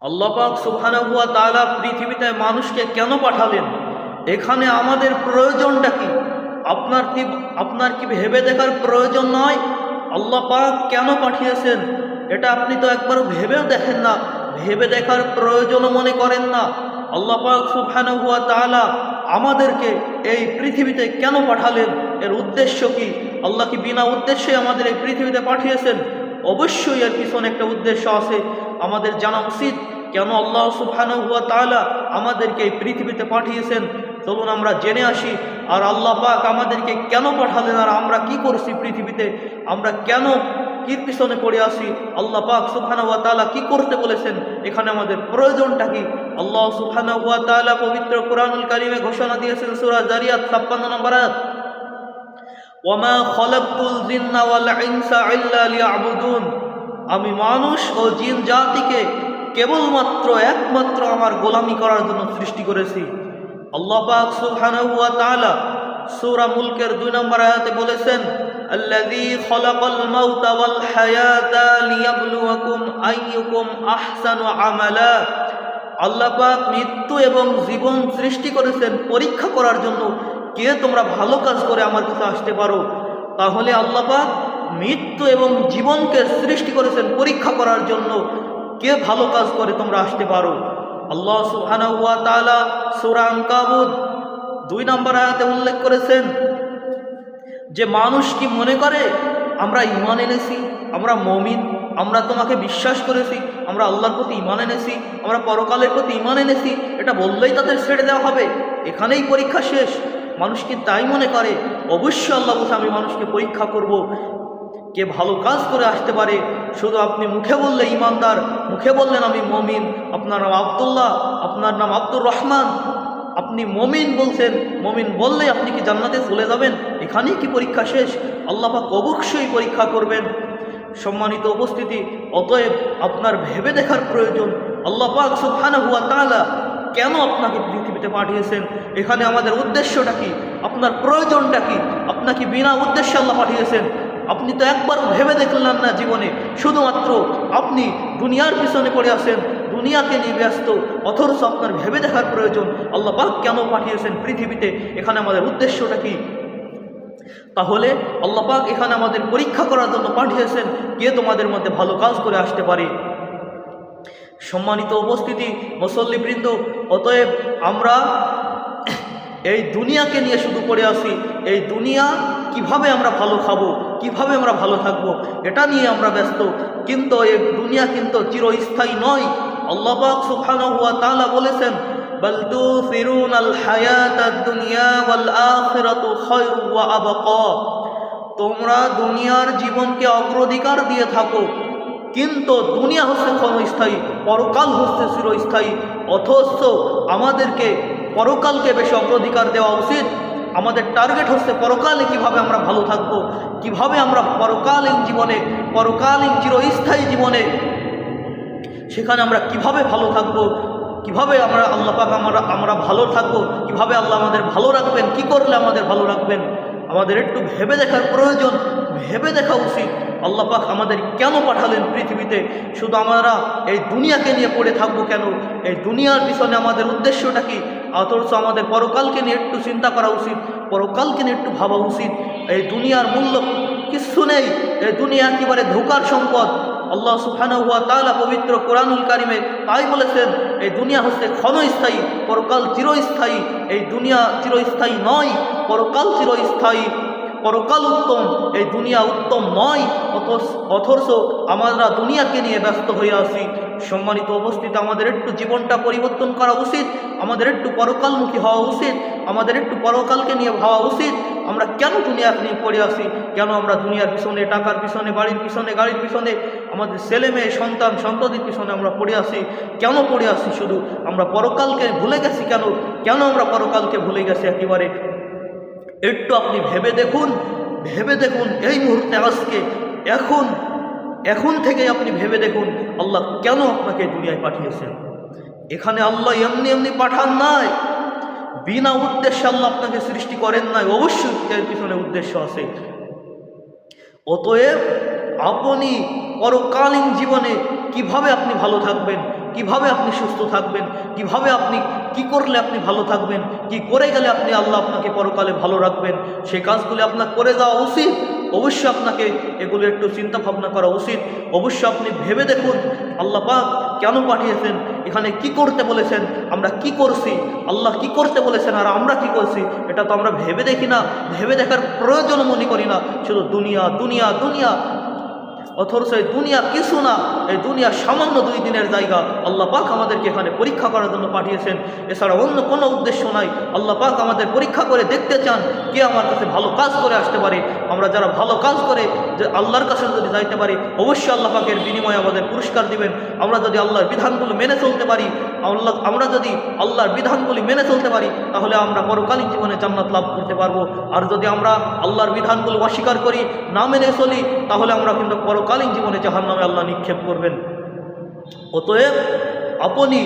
আল্লাহ পাক সুবহানাহু ওয়া তাআলা পৃথিবীতে মানুষকে কেন পাঠালেন? এখানে আমাদের প্রয়োজনটা কি? আপনার কি ভেবে দেখার প্রয়োজন নয়? আল্লাহ পাক কেন পাঠিয়েছেন এটা আপনি তো একবারও ভেবেও দেখেন না, ভেবে দেখার প্রয়োজনও মনে করেন না। আল্লাহ পাক সুবহানাহু ওয়া তাআলা আমাদেরকে এই পৃথিবীতে কেন পাঠালেন? এর উদ্দেশ্য কি? আল্লাহ কি বিনা উদ্দেশ্যে আমাদের এই পৃথিবীতে পাঠিয়েছেন? অবশ্যই এর পিছনে একটা উদ্দেশ্য আছে। আমাদের জানা উচিত কেন আল্লাহ সুবহানাহু ওয়া তাআলা আমাদেরকে এই পৃথিবীতে পাঠিয়েছেন। চলুন আমরা জেনে আসি। আর আল্লাহ পাক আমাদেরকে কেন পাঠালেন, আর আমরা কি করছি পৃথিবীতে, আমরা কেন কির পিছনে পড়ে আসি, আল্লাহ পাক সুবহানাহু ওয়া তাআলা কি করতে বলেছেন, এখানে আমাদের প্রয়োজনটা কি? আল্লাহ সুবহানাহু ওয়া তাআলা পবিত্র কোরআনুল কারীমে ঘোষণা দিয়েছেন সূরা জারিয়াত 56 নম্বর আয়াত, ওয়ামা খলাকতুল জিন্না ওয়াল ইনসা ইল্লা লিয়াবুদুন, আমি মানুষ ও জিন জাতিকে কেবলমাত্র একমাত্র আমার গোলামি করার জন্য সৃষ্টি করেছি। আল্লাহ পাক সুবহানাহু ওয়া তাআলা সূরা মুলকের 2 নম্বর আয়াতে বলেছেন, আল্লাযী খলাকাল মাউতা ওয়াল হায়াতা লিয়াবলুয়াকুম আইয়ুকুম আহসানু আমালা, আল্লাহ পাক মৃত্যু এবং জীবন সৃষ্টি করেছেন পরীক্ষা করার জন্য, কে তোমরা ভালো কাজ করে আমার কাছে আসতে পারো। তাহলে আল্লাহ পাক মৃত্যু এবং জীবনকে সৃষ্টি করেছেন পরীক্ষা করার জন্য, কে ভালো কাজ করে তোমরা আসতে পারো। আল্লাহ সুবহানাহু ওয়া তাআলা সূরা আনকাবুত 2 নম্বর আয়াতে উল্লেখ করেছেন যে মানুষ কি মনে করে আমরা ঈমান এনেছি, আমরা মুমিন, আমরা তোমাকে বিশ্বাস করেছি, আমরা আল্লাহর প্রতি ঈমান এনেছি, আমরা পরকালের প্রতি ঈমান এনেছি, এটা বললেই তাদের ছেড়ে দেওয়া হবে, এখানেই পরীক্ষা শেষ। মানুষ কি তাই মনে করে? অবশ্যই আল্লাহ বলছে আমি মানুষকে পরীক্ষা করব, কে ভালো কাজ করে আসতে পারে। শুধু আপনি মুখে বললে ঈমানদার, মুখে বললেন আমি মুমিন, আপনার নাম আব্দুল্লাহ, আপনার নাম আব্দুর রহমান, আপনি মুমিন বলছেন, মুমিন বললে আপনি কি জান্নাতে চলে যাবেন? এখানেই কি পরীক্ষা শেষ? আল্লাহ পাক অবশ্যই পরীক্ষা করবেন। সম্মানিত উপস্থিতি, অতএব আপনার ভেবে দেখার প্রয়োজন আল্লাহ পাক সুবহানাহু ওয়া তাআলা কেন আপনাকে পৃথিবীতে পাঠিয়েছেন, এখানে আমাদের উদ্দেশ্যটা কি, আপনার প্রয়োজনটা কি? আপনাকে বিনা উদ্দেশ্যে আল্লাহ পাঠিয়েছেন, আপনি তো একবার ভেবে দেখলেন না জীবনে, শুধুমাত্র আপনি দুনিয়ার পিছনে পড়ে আছেন, দুনিয়াকে নিয়ে ব্যস্ত, অথচ আপনার ভেবে দেখার প্রয়োজন আল্লাহ পাক কেন পাঠিয়েছেন পৃথিবীতে, এখানে আমাদের উদ্দেশ্যটা কি? তাহলে আল্লাহ পাক এখানে আমাদের পরীক্ষা করার জন্য পাঠিয়েছেন, কে তোমাদের মধ্যে ভালো কাজ করে আসতে পারে। সম্মানিত উপস্থিতি, মুসল্লিবৃন্দ, অতএব আমরা এই দুনিয়াকে নিয়ে শুধু পড়ে আসি, এই দুনিয়া কিভাবে আমরা ভালো খাবো, কিভাবে আমরা ভালো থাকবো, এটা নিয়ে আমরা ব্যস্ত। কিন্তু এই দুনিয়া কিন্তু চিরস্থায়ী নয়। আল্লাহ পাক সুবহানাহু ওয়া তাআলা বলেছেন, বাল তুসিরুনাল হায়াতাদ দুনিয়া ওয়াল আখিরাতু খায়রু ওয়া আবকা, তোমরা দুনিয়ার জীবনকে অগ্রাধিকার দিয়ে থাকো, কিন্তু দুনিয়া হচ্ছে ক্ষণস্থায়ী, পরকাল হচ্ছে চিরস্থায়ী। অথচ আমাদেরকে পরকালকে বেশি অগ্রাধিকার দেওয়া উচিত। আমাদের টার্গেট হচ্ছে পরকালে কিভাবে আমরা ভালো থাকবো, কিভাবে আমরা পরকালীন জীবনে, পরকালীন চিরস্থায়ী জীবনে সেখানে আমরা কিভাবে ভালো থাকবো, কিভাবে আমরা আল্লাহ পাক আমরা ভালো থাকবো, কিভাবে আল্লাহ আমাদের ভালো রাখবেন, কি করলে আমাদের ভালো রাখবেন, আমাদের একটু ভেবে দেখার প্রয়োজন, ভেবে দেখা উচিত আল্লাহ পাক আমাদের কেন পাঠালেন পৃথিবীতে। শুধু আমরা এই দুনিয়াকে নিয়ে পড়ে থাকবো কেন, এই দুনিয়ার পিছনে আমাদের উদ্দেশ্যটা কি? অথচ আমাদের পরকালকে নিয়ে একটু চিন্তা করা উচিত, পরকালকে নিয়ে একটু ভাবা উচিত। এই দুনিয়ার মূল্য কিছু নেই, এই দুনিয়া একেবারে ধোঁকার সম্পদ। আল্লাহ সুবহানাহু ওয়া তাআলা পবিত্র কোরআনুল কারীমে তাই বলেছেন, এই দুনিয়া হচ্ছে ক্ষণস্থায়ী, পরকাল চিরস্থায়ী। এই দুনিয়া চিরস্থায়ী নয়, পরকাল চিরস্থায়ী, পরকাল উত্তম, এই দুনিয়া উত্তম নয়। অথচ আমরা দুনিয়াকে নিয়ে ব্যস্ত হয়ে আছি। সম্মানিত উপস্থিত, আমাদের একটু জীবনটা পরিবর্তন করা উচিত, আমাদের একটু পরকালমুখী হওয়া উচিত, আমাদের একটু পরকালকে নিয়ে ভাবা উচিত। আমরা কেন দুনিয়াকে নিয়ে পড়ে আসি? কেন আমরা দুনিয়ার পিছনে, টাকার পিছনে, বাড়ির পিছনে, গাড়ির পিছনে, আমাদের ছেলে মেয়ে সন্তান সন্ততির পিছনে আমরা পড়ে আসি? কেন পড়ে আসি? শুধু আমরা পরকালকে ভুলে গেছি কেন? কেন আমরা পরকালকে ভুলে গেছি একেবারে? একটু আপনি ভেবে দেখুন, ভেবে দেখুন এই মুহূর্তে, আজকে, এখন থেকে আপনি ভেবে দেখুন আল্লাহ কেন আপনাকে দুনিয়ায় পাঠিয়েছেন। এখানে আল্লাহ এমনি এমনি পাঠান নাই, বিনা উদ্দেশ্যে আল্লাহ আপনাকে সৃষ্টি করেন নাই, অবশ্যই এর পিছনে উদ্দেশ্য আছে। অতএব আপনি পরকালীন জীবনে কিভাবে আপনি ভালো থাকবেন, কিভাবে আপনি সুস্থ থাকবেন, কিভাবে আপনি কি করলে আপনি ভালো থাকবেন, কি করে গেলে আপনি আল্লাহ আপনাকে পরকালে ভালো রাখবেন, সেই কাজগুলি আপনার করে যাওয়া উচিত। অবশ্যই আপনাকে এগুলো একটু চিন্তা ভাবনা করা উচিত। অবশ্যই আপনি ভেবে দেখুন আল্লাহ পাক কেন পাঠিয়েছেন, এখানে কি করতে বলেছেন, আমরা কি করছি, আল্লাহ কি করতে বলেছেন আর আমরা কি করছি, এটা তো আমরা ভেবে দেখি না, ভেবে দেখার প্রয়োজন মনে করি না। শুধু দুনিয়া দুনিয়া দুনিয়া, অথচ এই দুনিয়া কিছু না, এই দুনিয়া সামান্য 2 দিনের জায়গা। আল্লাহ পাক আমাদেরকে এখানে পরীক্ষা করার জন্য পাঠিয়েছেন, এছাড়া অন্য কোনো উদ্দেশ্য নাই। আল্লাহ পাক আমাদের পরীক্ষা করে দেখতে চান কে আমার কাছে ভালো কাজ করে আসতে পারে। আমরা যারা ভালো কাজ করে যে আল্লাহর কাছে যদি যাইতে পারি, অবশ্যই আল্লাহ পাকের বিনিময়ে আমাদের পুরস্কার দিবেন। আমরা যদি আল্লাহর বিধানগুলো মেনে চলতে পারি, আমরা যদি আল্লাহর বিধানগুলি মেনে চলতে পারি, তাহলে আমরা পরকালীন জীবনে জান্নাত লাভ করতে পারবো। আর যদি আমরা আল্লাহর বিধানগুলো অস্বীকার করি, না মেনে চলি, তাহলে আমরা কিন্তু পরকালীন জীবনে জাহান্নামে আল্লাহ নিক্ষেপ করবেন। অতএব আপনি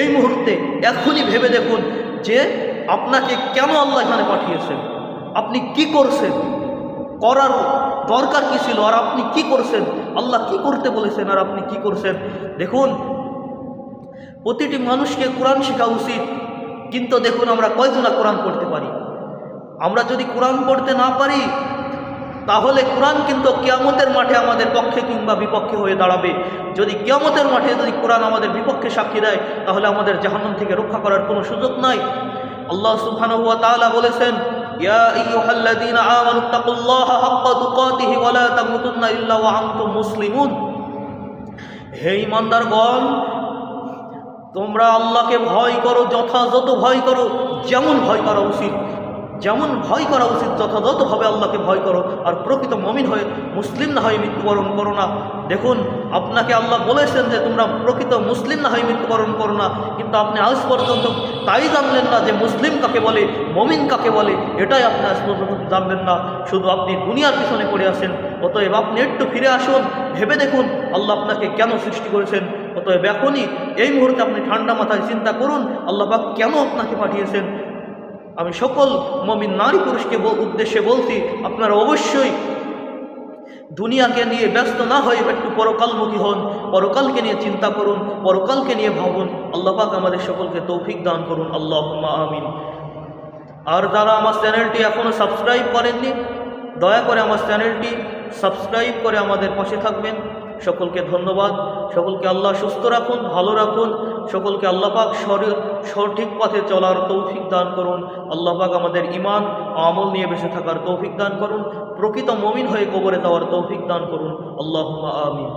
এই মুহূর্তে এখনই ভেবে দেখুন যে আপনাকে কেন আল্লাহ এখানে পাঠিয়েছেন, আপনি কি করছেন, করার দরকার কি ছিল আর আপনি কি করছেন, আল্লাহ কি করতে বলেছেন আর আপনি কি করছেন। দেখুন, প্রতিটি মানুষকে কোরআন শেখা উচিত, কিন্তু দেখুন আমরা কয়জনা কোরআন পড়তে পারি। আমরা যদি কোরআন পড়তে না পারি, তাহলে কোরআন কিন্তু কিয়ামতের মাঠে আমাদের পক্ষে কিংবা বিপক্ষে হয়ে দাঁড়াবে। যদি কিয়ামতের মাঠে যদি কোরআন আমাদের বিপক্ষে সাক্ষী দেয়, তাহলে আমাদের জাহান্নাম থেকে রক্ষা করার কোনো সুযোগ নাই। আল্লাহ সুবহানাহু ওয়া তাআলা বলেছেন, ইয়া আইয়ুহাল্লাযীনা আমানুত্তাকুল্লাহা হাক্কা তুকাতিহি ওয়া লা তামুতুন্না ইল্লা ওয়া আনতুম মুসলিমুন। হে ঈমানদারগণ, তোমরা আল্লাহকে ভয় করো, যথাযথ ভয় করো, যেমন ভয় করা উচিত, যেমন ভয় করা উচিত যথাযথভাবে আল্লাহকে ভয় করো, আর প্রকৃত মুমিন হয়ে মুসলিম না হয়ে মৃত্যুবরণ করো না। দেখুন, আপনাকে আল্লাহ বলেছেন যে তোমরা প্রকৃত মুসলিম না হয়ে মৃত্যুবরণ করো না, কিন্তু আপনি আজ পর্যন্ত তাই জানলেন না যে মুসলিম কাকে বলে, মুমিন কাকে বলে, এটাই আপনি আজ পর্যন্ত জানলেন না। শুধু আপনি দুনিয়ার পিছনে পড়ে আছেন। অতএব আপনি একটু ফিরে আসুন, ভেবে দেখুন আল্লাহ আপনাকে কেন সৃষ্টি করেছেন। অতএব এখনই এই মুহূর্তে আপনি ঠান্ডা মাথায় চিন্তা করুন আল্লাহ পাক কেন আপনাকে পাঠিয়েছেন। আমি সকল মুমিন নারী পুরুষকে উদ্দেশ্যে বলছি, আপনারা অবশ্যই দুনিয়াকে নিয়ে ব্যস্ত না হয়ে একটু পরকালমুখী হন, পরকালকে নিয়ে চিন্তা করুন, পরকালকে নিয়ে ভাবুন। আল্লাহ পাক আমাদের সকলকে তৌফিক দান করুন, আল্লাহুম্মা আমিন। আর যারা আমার চ্যানেলটি এখনও সাবস্ক্রাইব করেননি, দয়া করে আমার চ্যানেলটি সাবস্ক্রাইব করে আমাদের পাশে থাকবেন। সকলকে ধন্যবাদ। সকলকে আল্লাহ সুস্থ রাখুন, ভালো রাখুন। সকলকে আল্লাহ পাক সঠিক পথে চলার তৌফিক দান করুন। আল্লাহ পাক আমাদের ঈমান আমল নিয়ে বেঁচে থাকার তৌফিক দান করুন। প্রকৃত মুমিন হয়ে কবরে যাওয়ার তৌফিক দান করুন, আল্লাহুম্মা আমিন।